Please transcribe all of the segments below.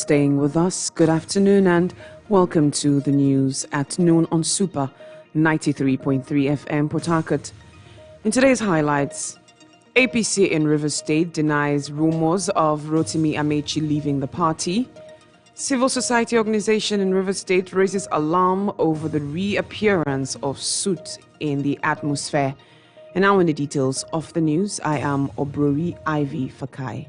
Staying with us, good afternoon and welcome to the news at noon on Super 93.3 FM Port Harcourt. In today's highlights, APC in Rivers State denies rumors of Rotimi Amaechi leaving the party. Civil society organization in Rivers State raises alarm over the reappearance of soot in the atmosphere. And now in the details of the news, I am Obrori Ivy Fakai.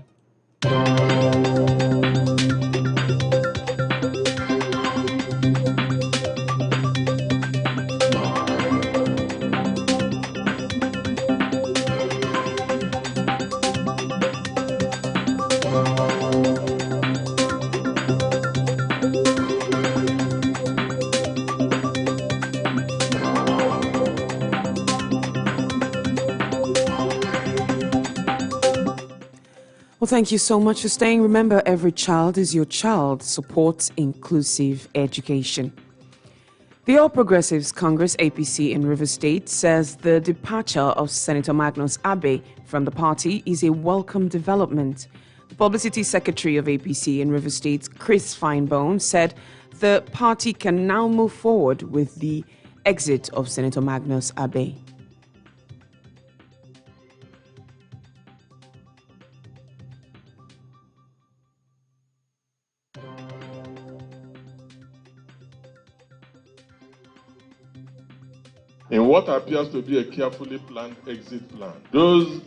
Well, thank you so much for staying. Remember, every child is your child. Support inclusive education. The All Progressives Congress, APC in Rivers State, says the departure of Senator Magnus Abbey from the party is a welcome development. The Publicity Secretary of APC in Rivers State, Chris Finebone, said the party can now move forward with the exit of Senator Magnus Abbey. In what appears to be a carefully planned exit plan, those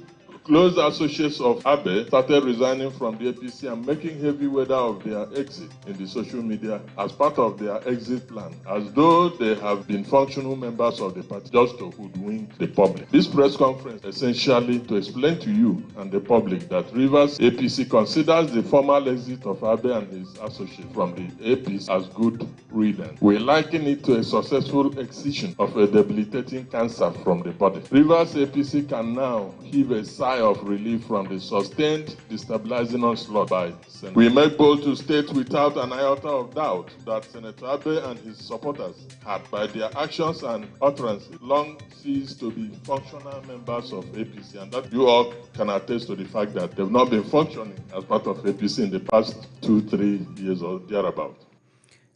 close associates of Abbey started resigning from the APC and making heavy weather of their exit in the social media as part of their exit plan, as though they have been functional members of the party just to hoodwink the public. This press conference essentially to explain to you and the public that Rivers APC considers the formal exit of Abbey and his associates from the APC as good riddance. We liken it to a successful excision of a debilitating cancer from the body. Rivers APC can now heave a sigh of relief from the sustained destabilizing onslaught by Senator. We make bold to state without an iota of doubt that Senator Abbey and his supporters had, by their actions and utterances, long ceased to be functional members of APC, and that you all can attest to the fact that they've not been functioning as part of APC in the past 2-3 years or thereabout.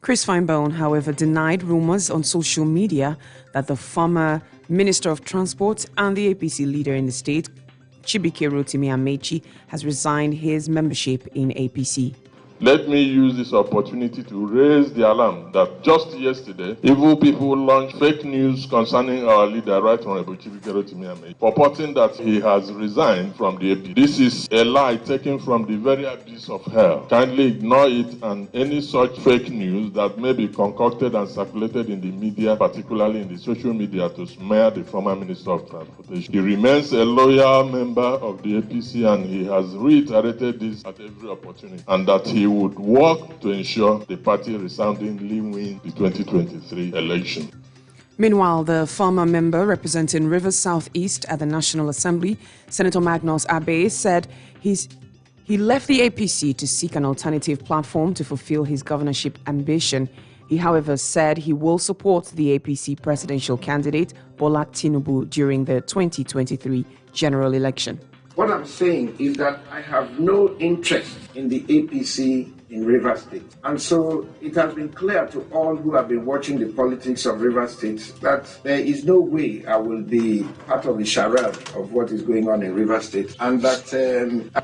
Chris Finebone, however, denied rumors on social media that the former Minister of Transport and the APC leader in the state, Chibike Rotimi Amaechi, has resigned his membership in APC. Let me use this opportunity to raise the alarm that just yesterday, evil people launched fake news concerning our leader, Right Honorable Chibike Rotimi Amaechi, purporting that he has resigned from the APC. This is a lie taken from the very abyss of hell. Kindly ignore it and any such fake news that may be concocted and circulated in the media, particularly in the social media, to smear the former Minister of Transportation. He remains a loyal member of the APC and he has reiterated this at every opportunity, and that he would work to ensure the party resoundingly win the 2023 election. Meanwhile, the former member representing Rivers Southeast at the National Assembly, Senator Magnus Abbey, said he left the APC to seek an alternative platform to fulfill his governorship ambition. He, however, said he will support the APC presidential candidate, Bola Tinubu, during the 2023 general election. What I'm saying is that I have no interest in the APC in Rivers State. And so it has been clear to all who have been watching the politics of Rivers State that there is no way I will be part of the charade of what is going on in Rivers State, and that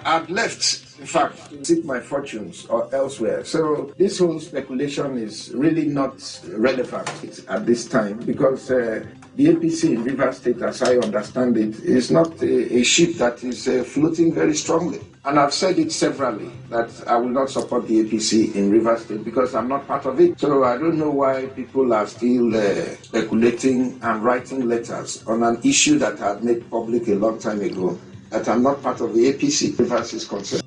I've left, in fact, to seek my fortunes or elsewhere. So this whole speculation is really not relevant at this time, because the APC in Rivers State, as I understand it, is not a ship that is floating very strongly. And I've said it severally that I will not support the APC in Rivers State because I'm not part of it. So I don't know why people are still speculating and writing letters on an issue that I had made public a long time ago, that I'm not part of the APC. Rivers is concerned.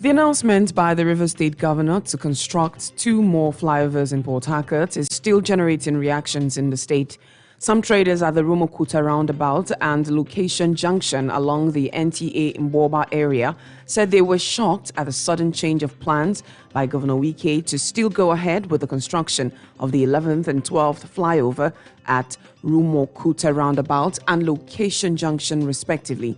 The announcement by the Rivers State Governor to construct 2 more flyovers in Port Harcourt is still generating reactions in the state. Some traders at the Rumokuta roundabout and Location Junction along the NTA Mboba area said they were shocked at the sudden change of plans by Governor Wike to still go ahead with the construction of the 11th and 12th flyover at Rumokuta roundabout and Location Junction respectively.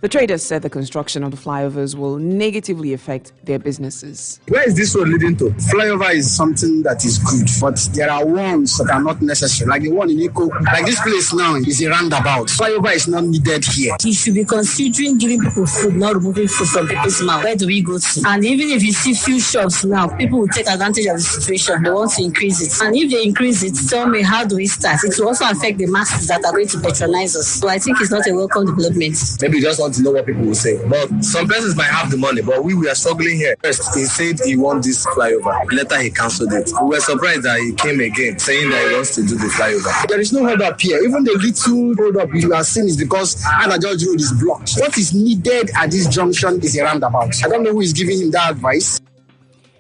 The traders said the construction of the flyovers will negatively affect their businesses. Where is this road leading to? Flyover is something that is good, but there are ones that are not necessary. Like the one in Iko, like this place now is a roundabout. Flyover is not needed here. You should be considering giving people food, not removing food from people's mouth. Where do we go to? And even if you see few shops now, people will take advantage of the situation. They want to increase it. And if they increase it, tell me, how do we start? It will also affect the masses that are going to patronize us. So I think it's not a welcome development. Maybe you just want to know what people will say. But some persons might have the money, but we are struggling here. First, he said he wants this flyover. Later, he cancelled it. We were surprised that he came again, saying that he wants to do the flyover. There is no hold up here. Even the little hold up you are seeing is because Anna George Road is blocked. What is needed at this junction is a roundabout. I don't know who is giving him that advice.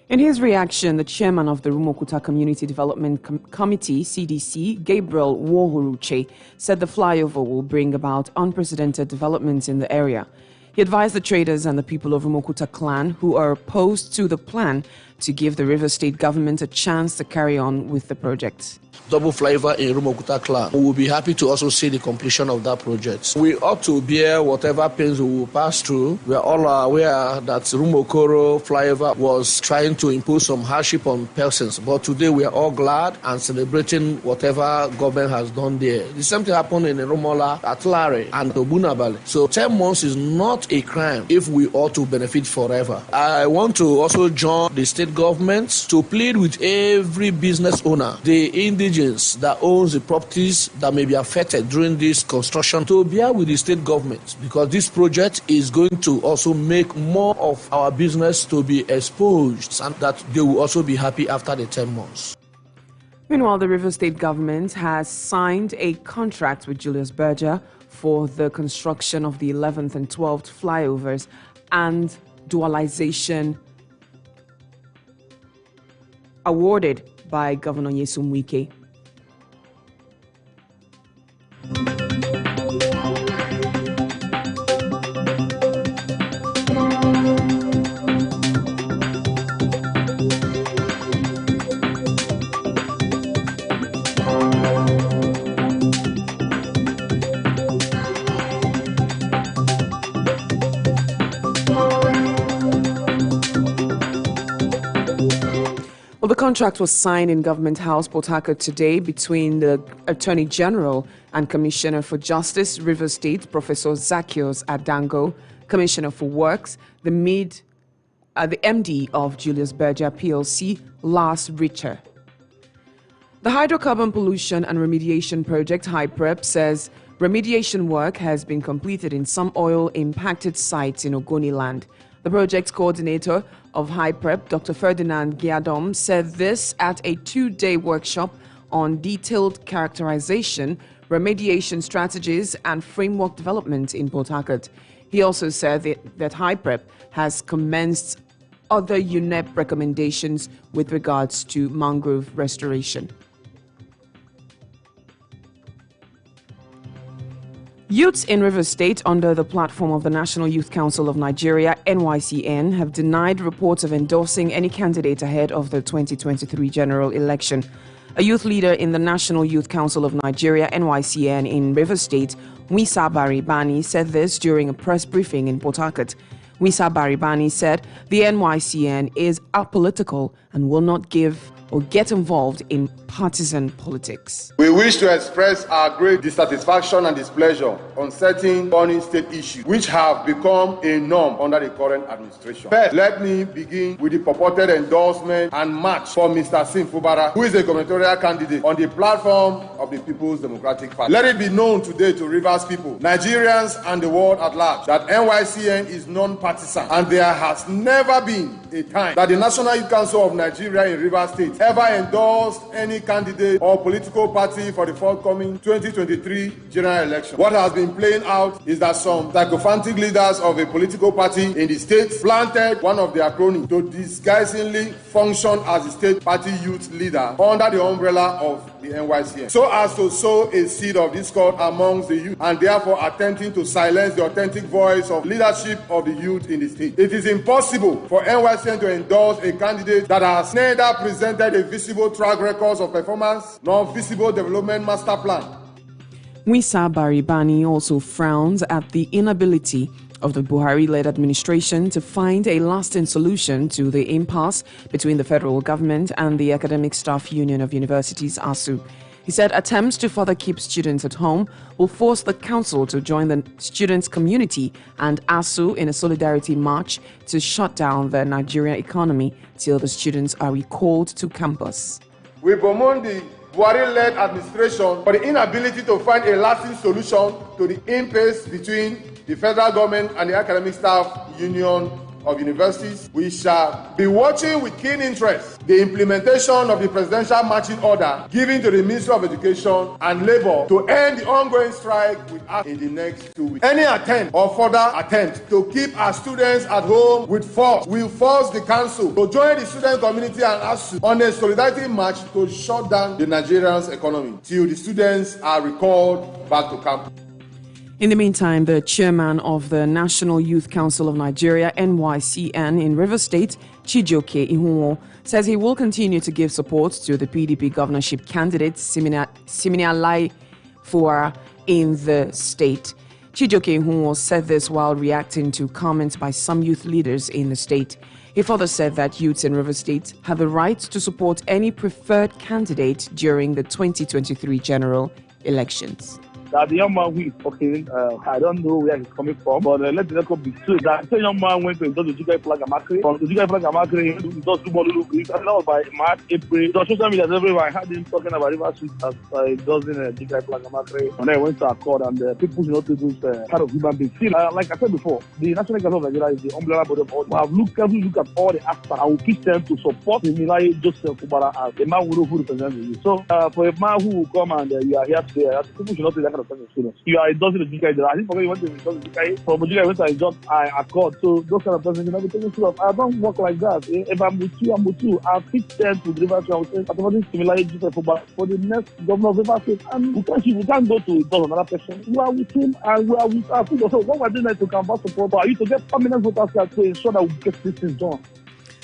In his reaction, the chairman of the Rumuokwuta Community Development Committee, CDC, Gabriel Nwohoruche, said the flyover will bring about unprecedented developments in the area. He advised the traders and the people of Rumuokwuta clan who are opposed to the plan to give the Rivers State government a chance to carry on with the project. Double flyover in Rumuokwuta clan. We will be happy to also see the completion of that project. We ought to bear whatever pains we will pass through. We are all aware that Rumokoro flyover was trying to impose some hardship on persons, but today we are all glad and celebrating whatever government has done there. The same thing happened in Rumola, Atlare, and Obunabale. So 10 months is not a crime if we ought to benefit forever. I want to also join the state government to plead with every business owner, the indigenous that owns the properties that may be affected during this construction, to bear with the state government, because this project is going to also make more of our business to be exposed, and that they will also be happy after the 10 months. Meanwhile, the Rivers State government has signed a contract with Julius Berger for the construction of the 11th and 12th flyovers and dualization awarded by Governor Nyesom Wike. Well, the contract was signed in Government House, Port Harcourt today between the Attorney General and Commissioner for Justice, Rivers State, Professor Zaccheaus Adango, Commissioner for Works, the MD of Julius Berger PLC, Lars Richter. The Hydrocarbon Pollution and Remediation Project, HYPREP, says remediation work has been completed in some oil-impacted sites in Ogoniland. The project coordinator of HYPREP, Dr. Ferdinand Giadom, said this at a 2-day workshop on detailed characterization, remediation strategies, and framework development in Port Harcourt. He also said that HYPREP has commenced other UNEP recommendations with regards to mangrove restoration. Youths in Rivers State, under the platform of the National Youth Council of Nigeria, NYCN, have denied reports of endorsing any candidate ahead of the 2023 general election. A youth leader in the National Youth Council of Nigeria, NYCN, in Rivers State, Wisa Baribani, said this during a press briefing in Port Harcourt. Wisa Baribani said the NYCN is apolitical and will not give or get involved in partisan politics. We wish to express our great dissatisfaction and displeasure on certain burning state issues which have become a norm under the current administration. First, let me begin with the purported endorsement and match for Mr. Sim Fubara, who is a gubernatorial candidate on the platform of the People's Democratic Party. Let it be known today to Rivers people, Nigerians and the world at large, that NYCN is non-partisan, and there has never been a time that the National Youth Council of Nigeria in Rivers State ever endorsed any candidate or political party for the forthcoming 2023 general election. What has been playing out is that some sycophantic leaders of a political party in the state planted one of their cronies to disguisingly function as the state party youth leader under the umbrella of the NYCN, so as to sow a seed of discord amongst the youth, and therefore attempting to silence the authentic voice of leadership of the youth in the state. It is impossible for NYCN to endorse a candidate that has neither presented a visible track record of performance nor visible development master plan. Wisa Baribani also frowns at the inability of the Buhari-led administration to find a lasting solution to the impasse between the federal government and the Academic Staff Union of Universities, ASUU. He said attempts to further keep students at home will force the council to join the students' community and ASUU in a solidarity march to shut down the Nigerian economy till the students are recalled to campus. We bemoan the Buhari-led administration for the inability to find a lasting solution to the impasse between the federal government and the Academic Staff Union of Universities. We shall be watching with keen interest the implementation of the presidential marching order given to the Ministry of Education and Labour to end the ongoing strike with us in the next 2 weeks. Any attempt or further attempt to keep our students at home with force will force the council to join the student community and ASUU on a solidarity march to shut down the Nigerian economy till the students are recalled back to campus. In the meantime, the chairman of the National Youth Council of Nigeria, NYCN, in Rivers State, Chijioke Ihunwo, says he will continue to give support to the PDP governorship candidate, Siminalayi Fubara, in the state. Chijioke Ihunwo said this while reacting to comments by some youth leaders in the state. He further said that youths in Rivers State have the right to support any preferred candidate during the 2023 general elections. That the young man who is talking, I don't know where he's coming from, but let the record be true that the young man went to the Jigai Flag Amakri. From the Jigai Flag Amakri, he does do more little Greek, and that was by March, April. The social media everywhere. I had him talking about River Street as he does in Jigai Flag Amakri. And then I went to Accord, and people should not do this kind of human being. See, like I said before, the National Council of Nigeria is the umbrella body of all. We have looked at all the aspects. I will pitch them to support Siminalayi Joseph Fubara as a man who represents you. So, for a man who will come and you are here today, people should not take that kind of person. You are endorsing the Jigai. I think for me, you want to endorse the Jigai. From the Jigai, I went to endorse Accord. So those kind of persons cannot be taken serious. I don't work like that. If I'm with you, I'm with you. I'll pitch them to the River State. I will say, I'm supporting Siminalayi Joseph Fubara for the next governor of River State. And we can't go to endorse another person. We are with him and we are with our people. So what we're doing is to canvass support for you to get permanent voters here to ensure that we get these things done.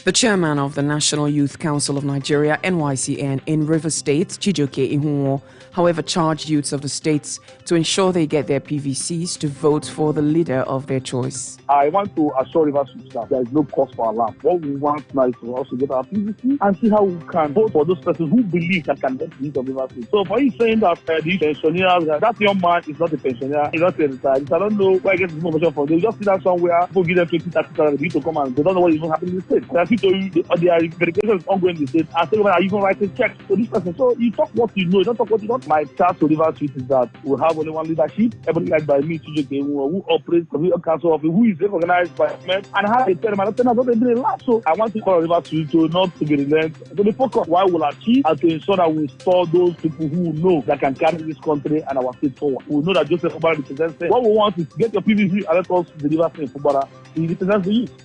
The chairman of the National Youth Council of Nigeria, NYCN, in Rivers State, Chijioke Ihunwo, however, charged youths of the states to ensure they get their PVCs to vote for the leader of their choice. I want to assure Rivers State that there is no cause for alarm. What we want now is to also get our PVC and see how we can vote for those persons who believe that can get the lead of Rivers State. So for you saying that the pensioners, that young man is not a pensioner, he's not a retired. I don't know where I get this information from. They just see that somewhere, people give them 20, 30 salary to come and they don't know what is even happening in the state. So their verification is ongoing in the state. And so are you even writing checks to this person? So you talk what you know, you don't talk what you don't. My task to Rivers State is that we have only one leadership, everybody led by me, Chijioke Ihunwo, who operates the council of who is recognized by government and have a term and not been a lot. So I want to call Rivers State to not to be relent, to be focused what we'll achieve and to ensure that we install those people who know that can carry this country and our state forward. We know that Joseph Fubara represents it. What we want is get your PVC and let us deliver to Fubara. He represents the youth.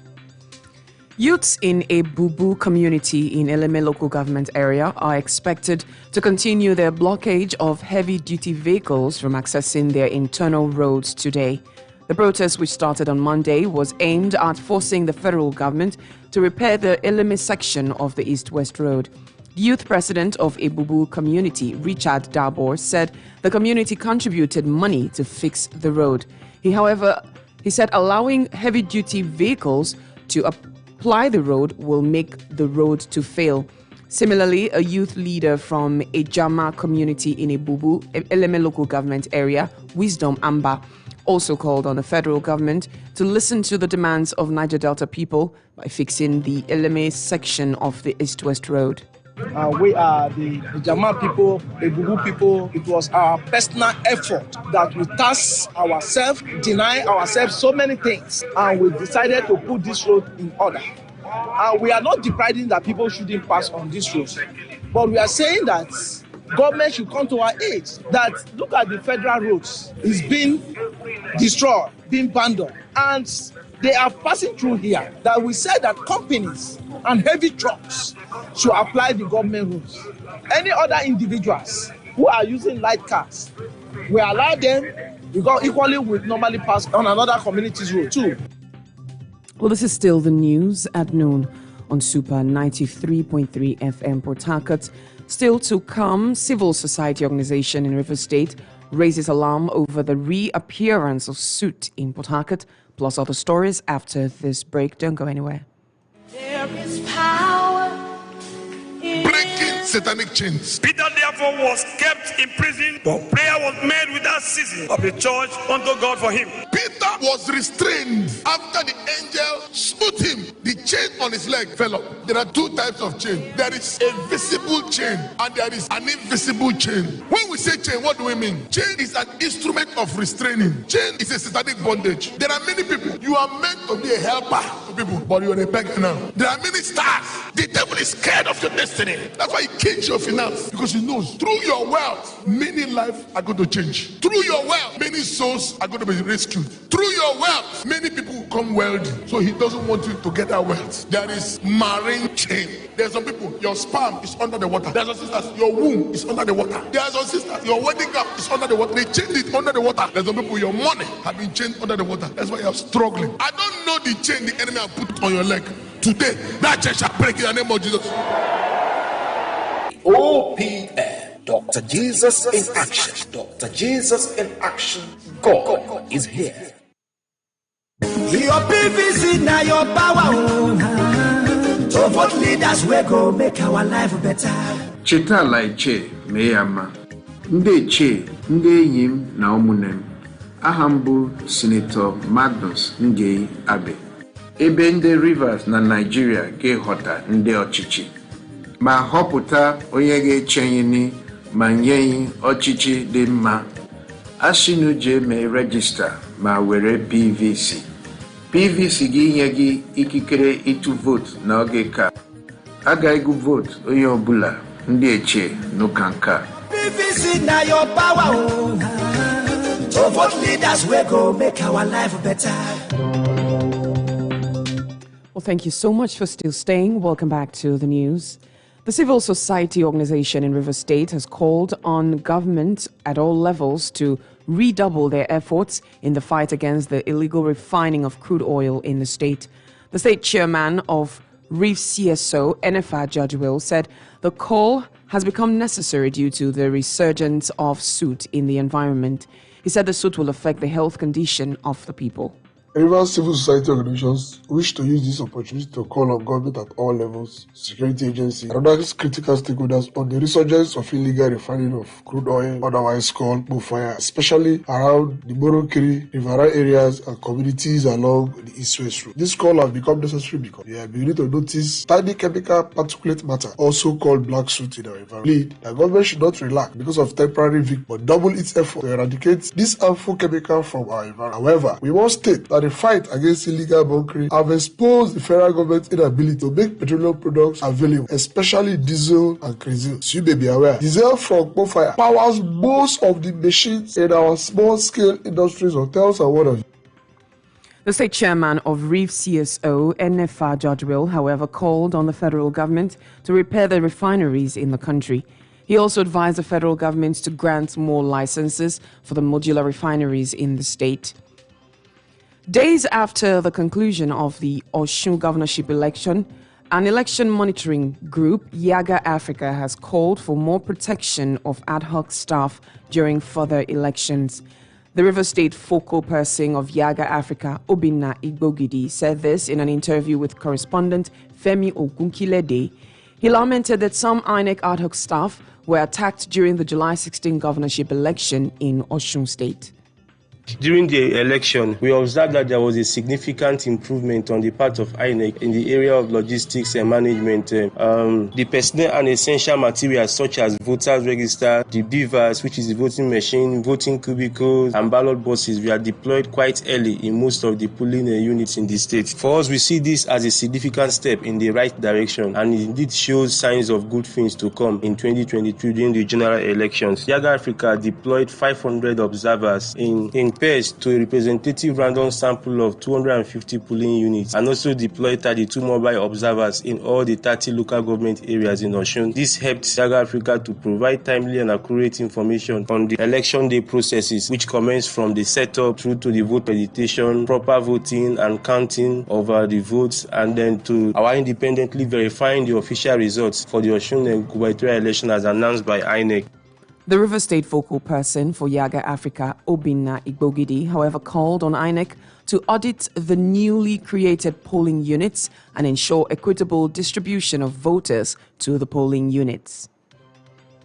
Youths in a Bubu community in Eleme local government area are expected to continue their blockade of heavy-duty vehicles from accessing their internal roads today. The protest, which started on Monday, was aimed at forcing the federal government to repair the Eleme section of the East-West Road. The youth president of a Bubu community, Richard Dabor, said the community contributed money to fix the road. He said allowing heavy-duty vehicles to apply the road will make the road to fail. Similarly, a youth leader from a Jama community in a Bubu, Eleme local government area, Wisdom Amba, also called on the federal government to listen to the demands of Niger Delta people by fixing the Eleme section of the East-West Road. We are the Jama people, the Bubu people. It was our personal effort that we tasked ourselves, deny ourselves so many things, and we decided to put this road in order. And we are not deciding that people shouldn't pass on this road, but we are saying that government should come to our aid. That look at the federal roads, it's been destroyed, being abandoned, and they are passing through here. That we said that companies and heavy trucks should apply the government rules. Any other individuals who are using light cars, we allow them to go equally with normally pass on another community's road too. Well, this is still the news at noon on Super 93.3 FM Port Harcourt. Still to come, civil society organization in Rivers State raises alarm over the reappearance of soot in Port Harcourt plus other stories after this break. Don't go anywhere. There is power in breaking satanic chains. Peter therefore was kept in prison, but prayer was made without ceasing of the church unto God for him. Peter was restrained after the angel smote him. The chain on his leg fell off. There are two types of chain. There is a visible chain and there is an invisible chain. When we say chain, what do we mean? Chain is an instrument of restraining. Chain is a satanic bondage. There are many people. You are meant to be a helper to people, but you are a beggar now. There are many stars. The devil is scared of your destiny. That's why he kills your finance, because he knows through your wealth, many lives are going to change. Through your wealth, many souls are going to be rescued. Through your wealth, many people will become wealthy. So he doesn't want you to get that wealth. There is marine chain. There are some people, your sperm is under the water. There are some sisters, your womb is under the water. There are some sisters, your wedding gap is under the water. They chained it under the water. There are some people, your money have been chained under the water. That's why you are struggling. I don't know the chain the enemy have put on your leg. Today, that chain shall break in the name of Jesus. OPM, Dr. Jesus in Action. Dr. Jesus in Action. God is here. Your PVC now your power. So vote leaders we go make our life better. Cheta Laiche Meyama. Nde Che, Nde Yim na Omunem. Ahambu Senator Magnus Ngei Abe. Ebe ndị Rivers na Nigeria ga-ehọta ndị ọchịchị ma họpụta onye ga-echenyeni ma nyeghị ọchịchị dị mma. Asinu je mee regista ma were PVC gị nye gị ikikere ịtụ vote n'oge ka aga-egu vote onye ọbụla ndị eche n'ụka nka. PVC na your power. So vote leaders we go make our life better. Well, thank you so much for still staying. Welcome back to the news. The civil society organization in Rivers State has called on government at all levels to redouble their efforts in the fight against the illegal refining of crude oil in the state. The state chairman of Reef CSO, Enefa Judgewell, said the call has become necessary due to the resurgence of soot in the environment. He said the soot will affect the health condition of the people. Rivers civil society organizations wish to use this opportunity to call on government at all levels, security agencies, and other critical stakeholders on the resurgence of illegal refining of crude oil, otherwise called bushfire, especially around the Borokiri, Rivera areas and communities along the east-west route. This call has become necessary because we are beginning to notice tiny chemical particulate matter, also called black soot in our environment. The government should not relax because of temporary victory, but double its effort to eradicate this harmful chemical from our environment. However, we must state that the fight against illegal bunkering have exposed the federal government's inability to make petroleum products available, especially diesel and kerosene. So you may be aware, diesel from bonfire powers most of the machines in our small-scale industries, hotels, and what have you. The state chairman of Reef CSO, Enefa Judgewell, however, called on the federal government to repair the refineries in the country. He also advised the federal government to grant more licenses for the modular refineries in the state. Days after the conclusion of the Osun governorship election, an election monitoring group, Yaga Africa, has called for more protection of ad hoc staff during further elections. The Rivers State focal person of Yaga Africa, Obinna Igbogidi, said this in an interview with correspondent Femi Ogunkilede. He lamented that some INEC ad hoc staff were attacked during the July 16 governorship election in Osun State. During the election, we observed that there was a significant improvement on the part of INEC in the area of logistics and management. The personnel and essential materials such as voters register, the beavers, which is the voting machine, voting cubicles, and ballot boxes were deployed quite early in most of the polling units in the state. For us, we see this as a significant step in the right direction, and it indeed shows signs of good things to come in 2022 during the general elections. Yaga Africa deployed 500 observers in pairs to a representative random sample of 250 polling units, and also deployed 32 mobile observers in all the 30 local government areas in Osun. This helped Yaga Africa to provide timely and accurate information on the election day processes, which commence from the setup through to the vote meditation, proper voting and counting of the votes, and then to our independently verifying the official results for the Osun gubernatorial election as announced by INEC. The Rivers State focal person for Yaga Africa, Obinna Igbogidi, however, called on INEC to audit the newly created polling units and ensure equitable distribution of voters to the polling units.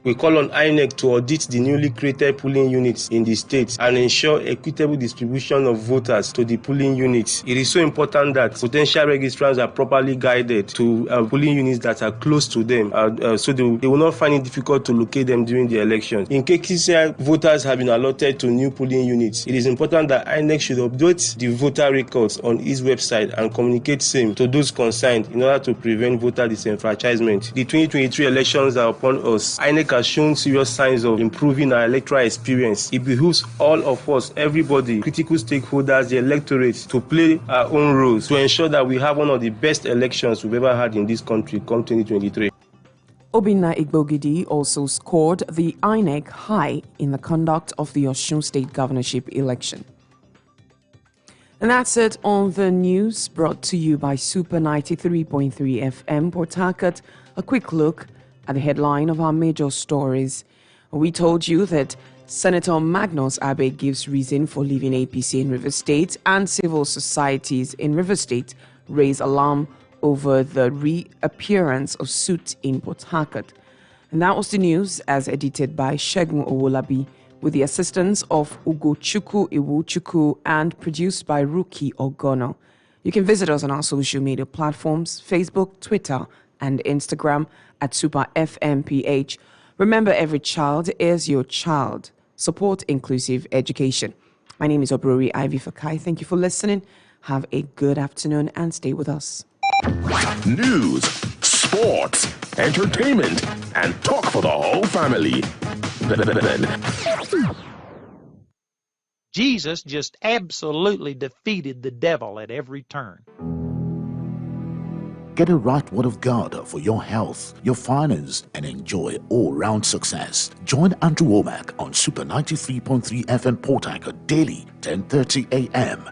We call on INEC to audit the newly created polling units in the state and ensure equitable distribution of voters to the polling units. It is so important that potential registrants are properly guided to polling units that are close to them, so they will not find it difficult to locate them during the election. In cases where voters have been allotted to new polling units, it is important that INEC should update the voter records on its website and communicate same to those concerned in order to prevent voter disenfranchisement. The 2023 elections are upon us. INEC has shown serious signs of improving our electoral experience. It behooves all of us, everybody, critical stakeholders, the electorate, to play our own roles to ensure that we have one of the best elections we've ever had in this country come 2023. Obinna Igbogidi also scored the INEC high in the conduct of the Osun State governorship election. And that's it on the news, brought to you by Super 93.3 FM Port Harcourt. A quick look at the headline of our major stories. We told you that Senator Magnus Abe gives reason for leaving APC in Rivers State, and civil societies in Rivers State raise alarm over the reappearance of suit in Port Harcourt. And that was the news as edited by Shegun Owolabi with the assistance of Ugochukwu Iwuchukwu and produced by Ruki Ogono. You can visit us on our social media platforms, Facebook, Twitter, and Instagram at Super FMPH. Remember, every child is your child. Support inclusive education. My name is Obrori Ivy Fakai. Thank you for listening. Have a good afternoon and stay with us. News, sports, entertainment, and talk for the whole family. Jesus just absolutely defeated the devil at every turn. Get a right word of God for your health, your finance, and enjoy all-round success. Join Andrew Womack on Super 93.3 FM Port Harcourt daily, 10:30 a.m.